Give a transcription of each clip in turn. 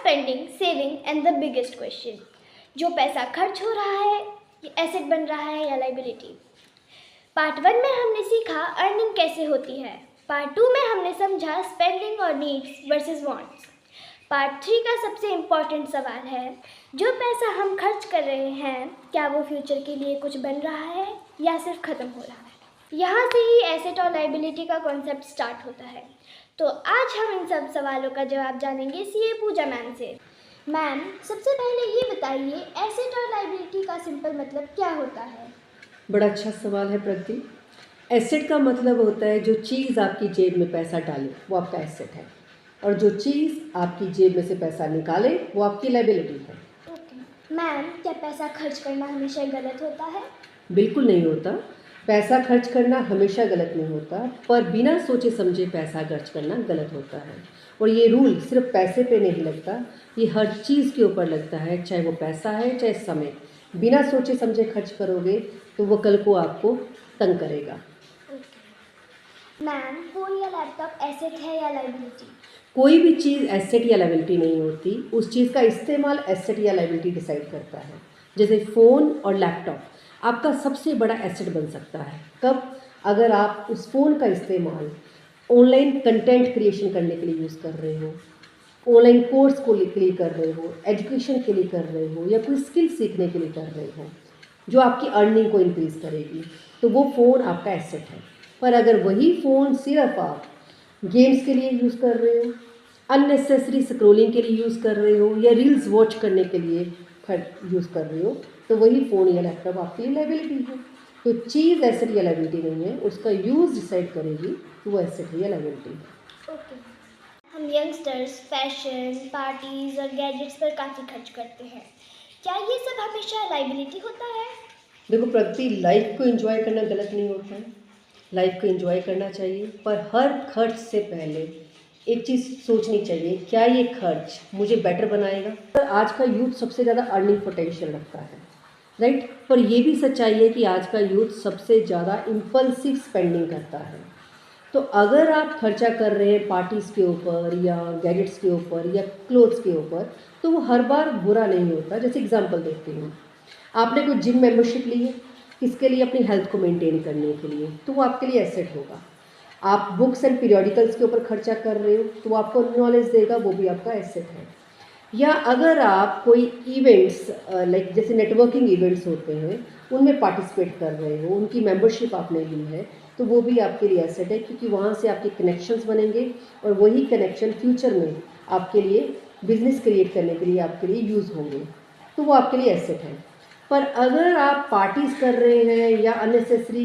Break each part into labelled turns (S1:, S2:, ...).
S1: Spending, saving and the biggest question, जो पैसा खर्च हो रहा है ये एसेट बन रहा है या लाइबिलिटी। पार्ट 1 में हमने सीखा अर्निंग कैसे होती है। पार्ट 2 में हमने समझा स्पेंडिंग और नीड्स वर्सेस वांट्स। पार्ट 3 का सबसे इम्पॉर्टेंट सवाल है, जो पैसा हम खर्च कर रहे हैं क्या वो फ्यूचर के लिए कुछ बन रहा है या सिर्फ ख़त्म हो रहा है। यहाँ से ही एसेट और लाइबिलिटी का कॉन्सेप्ट स्टार्ट होता है। तो आज हम इन सब सवालों का जवाब जानेंगे सीए पूजा मैम से। मैम, सबसे पहले ये बताइए एसेट और लाइबिलिटी का सिंपल मतलब क्या होता है।
S2: बड़ा अच्छा सवाल है प्रगति। एसेट का मतलब होता है जो चीज़ आपकी जेब में पैसा डाले वो आपका एसेट है, और जो चीज़ आपकी जेब में से पैसा निकाले वो आपकी लाइबिलिटी है।
S1: ओके मैम, क्या पैसा खर्च करना हमेशा गलत होता है।
S2: बिल्कुल नहीं होता। पैसा खर्च करना हमेशा गलत नहीं होता, पर बिना सोचे समझे पैसा खर्च करना गलत होता है। और ये रूल सिर्फ पैसे पे नहीं लगता, ये हर चीज़ के ऊपर लगता है, चाहे वो पैसा है चाहे समय। बिना सोचे समझे खर्च करोगे तो वो कल को आपको तंग करेगा।
S1: मैम, फोन या लैपटॉप एसेट है या लाइबिलिटी।
S2: कोई भी चीज़ एसेट या लाइबिलिटी नहीं होती, उस चीज़ का इस्तेमाल एसेट या लाइबिलिटी डिसाइड करता है। जैसे फ़ोन और लैपटॉप आपका सबसे बड़ा एसेट बन सकता है। कब? अगर आप उस फ़ोन का इस्तेमाल ऑनलाइन कंटेंट क्रिएशन करने के लिए यूज़ कर रहे हो, ऑनलाइन कोर्स को के लिए कर रहे हो, एजुकेशन के लिए कर रहे हो, या कोई स्किल सीखने के लिए कर रहे हो जो आपकी अर्निंग को इंक्रीज़ करेगी, तो वो फ़ोन आपका एसेट है। पर अगर वही फ़ोन सिर्फ आप गेम्स के लिए यूज़ कर रहे हो, अननेसेसरी स्क्रोलिंग के लिए यूज़ कर रहे हो, या रील्स वॉच करने के लिए यूज़ कर रहे हो, तो वही फ़ोन या लैपटॉप आपके लिए लाइबिलिटी है। तो चीज़ एसेट या लाइबिलिटी नहीं है, उसका यूज़ डिसाइड करेगी कि वो एसेट है या लाइबिलिटी है।
S1: ओके। हम यंगस्टर्स फैशन, पार्टीज और गैजेट्स पर काफ़ी खर्च करते हैं, क्या ये सब हमेशा लाइबिलिटी होता है।
S2: देखो प्रगति, लाइफ को एंजॉय करना गलत नहीं होता है, लाइफ को एंजॉय करना चाहिए, पर हर खर्च से पहले एक चीज़ सोचनी चाहिए, क्या ये खर्च मुझे बेटर बनाएगा। पर आज का यूथ सबसे ज़्यादा अर्निंग पोटेंशियल रखता है, राइट। पर ये भी सच्चाई है कि आज का यूथ सबसे ज़्यादा इम्पल्सिव स्पेंडिंग करता है। तो अगर आप खर्चा कर रहे हैं पार्टीज़ के ऊपर या गैजेट्स के ऊपर या क्लोथ्स के ऊपर, तो वो हर बार बुरा नहीं होता। जैसे एग्जांपल देखते हैं, आपने कोई जिम मेंबरशिप ली है, किसके लिए? अपनी हेल्थ को मेंटेन करने के लिए, तो वो आपके लिए एसेट होगा। आप बुक्स एंड पीरियडिकल्स के ऊपर खर्चा कर रहे हो, तो वो आपको नॉलेज देगा, वो भी आपका एसेट है। या अगर आप कोई इवेंट्स लाइक जैसे नेटवर्किंग इवेंट्स होते हैं उनमें पार्टिसिपेट कर रहे हो, उनकी मेंबरशिप आपने ली है, तो वो भी आपके लिए एसेट है, क्योंकि वहाँ से आपके कनेक्शंस बनेंगे और वही कनेक्शन फ्यूचर में आपके लिए बिजनेस क्रिएट करने के लिए आपके लिए यूज़ होंगे, तो वो आपके लिए एसेट है। पर अगर आप पार्टीज़ कर रहे हैं या अननेसेसरी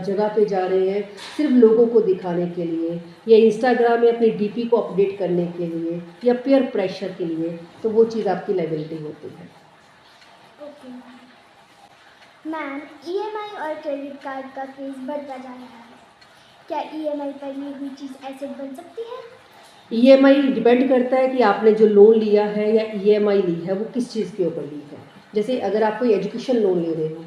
S2: जगह पे जा रहे हैं सिर्फ लोगों को दिखाने के लिए, या इंस्टाग्राम में अपनी डीपी को अपडेट करने के लिए, या पीयर प्रेशर के लिए, तो वो चीज़ आपकी लाइबिलिटी होती है।
S1: ओके मैम, ईएमआई और क्रेडिट कार्ड का क्रेज बढ़ता जा रहा है, क्या ईएमआई पर ली हुई चीज़ एसेट बन सकती है।
S2: ईएमआई डिपेंड करता है कि आपने जो लोन लिया है या ईएमआई ली है वो किस चीज़ के ऊपर ली है। जैसे अगर आप कोई एजुकेशन लोन ले रहे हो,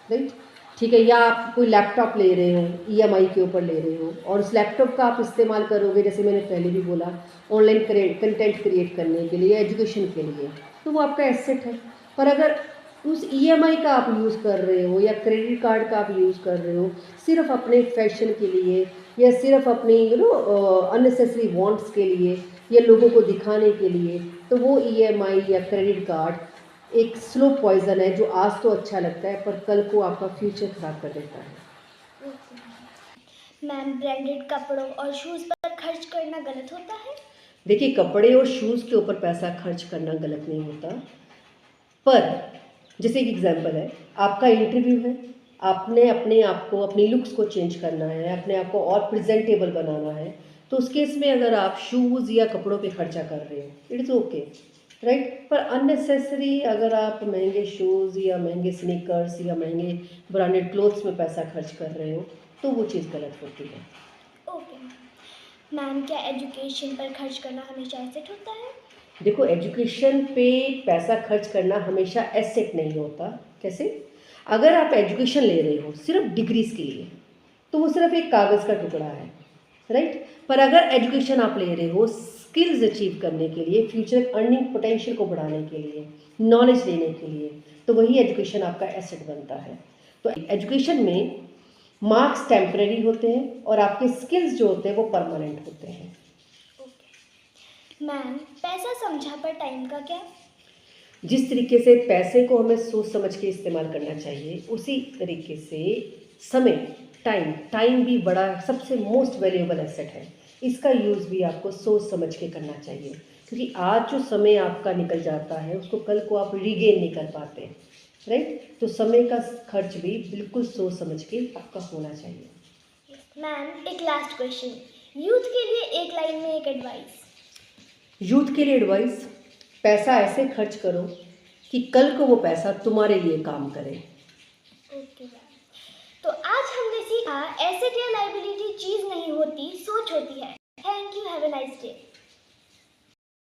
S2: राइट, ठीक है, या आप कोई लैपटॉप ले रहे हो ईएमआई के ऊपर ले रहे हो, और उस लैपटॉप का आप इस्तेमाल करोगे, जैसे मैंने पहले भी बोला, ऑनलाइन कंटेंट क्रिएट करने के लिए, एजुकेशन के लिए, तो वो आपका एसेट है। पर अगर उस ईएमआई का आप यूज़ कर रहे हो या क्रेडिट कार्ड का आप यूज़ कर रहे हो सिर्फ अपने फैशन के लिए, या सिर्फ अपनी अननेसेसरी वांट्स के लिए, या लोगों को दिखाने के लिए, तो वो ईएमआई या क्रेडिट कार्ड एक स्लो पॉइजन है, जो आज तो अच्छा लगता है पर कल को आपका फ्यूचर खराब कर देता है।
S1: मैम, ब्रांडेड कपड़ों और शूज़ पर खर्च करना गलत होता है।
S2: देखिए, कपड़े और शूज़ के ऊपर पैसा खर्च करना गलत नहीं होता, पर जैसे एक एग्जांपल है, आपका इंटरव्यू है, आपने अपने आप को, अपनी लुक्स को चेंज करना है, अपने आप को और प्रेजेंटेबल बनाना है, तो उस केस में अगर आप शूज़ या कपड़ों पे खर्चा कर रहे हो, इट इज़ ओके, राइट। पर अननेसेसरी अगर आप महंगे शूज़ या महंगे स्नीकर्स या महंगे ब्रांडेड क्लोथ्स में पैसा खर्च कर रहे हो, तो वो चीज़ गलत होती है।
S1: ओके मैम, क्या एजुकेशन पर खर्च करना हमेशा एसेट होता है।
S2: देखो, एजुकेशन पे पैसा खर्च करना हमेशा एसेट नहीं होता। कैसे? अगर आप एजुकेशन ले रहे हो सिर्फ डिग्रीज के लिए, तो वो सिर्फ एक कागज़ का टुकड़ा है, राइट। पर अगर एजुकेशन आप ले रहे हो स्किल्स अचीव करने के लिए, फ्यूचर अर्निंग पोटेंशियल को बढ़ाने के लिए, नॉलेज लेने के लिए, तो वही एजुकेशन आपका एसेट बनता है। तो एजुकेशन में मार्क्स टेम्परेरी होते हैं और आपके स्किल्स जो होते हैं वो परमानेंट होते हैं।
S1: मैम, पैसा समझा पर टाइम का क्या?
S2: जिस तरीके से पैसे को हमें सोच समझ के इस्तेमाल करना चाहिए, उसी तरीके से समय, टाइम भी बड़ा सबसे मोस्ट वैल्यूएबल एसेट है। इसका यूज़ भी आपको सोच समझ के करना चाहिए, क्योंकि आज जो समय आपका निकल जाता है उसको कल को आप रीगेन नहीं कर पाते, राइट। तो समय का खर्च भी बिल्कुल सोच समझ के आपका होना चाहिए।
S1: मैम, एक लास्ट क्वेश्चन, यूथ के लिए एक लाइन में एक एडवाइस।
S2: यूथ के लिए एडवाइस, पैसा ऐसे खर्च करो कि कल को वो पैसा तुम्हारे लिए काम करे।
S1: ओके मैम, तो आज हमने सीखा एसेट या लायबिलिटी चीज़ नहीं होती, सोच होती है। Thank you, have a nice day.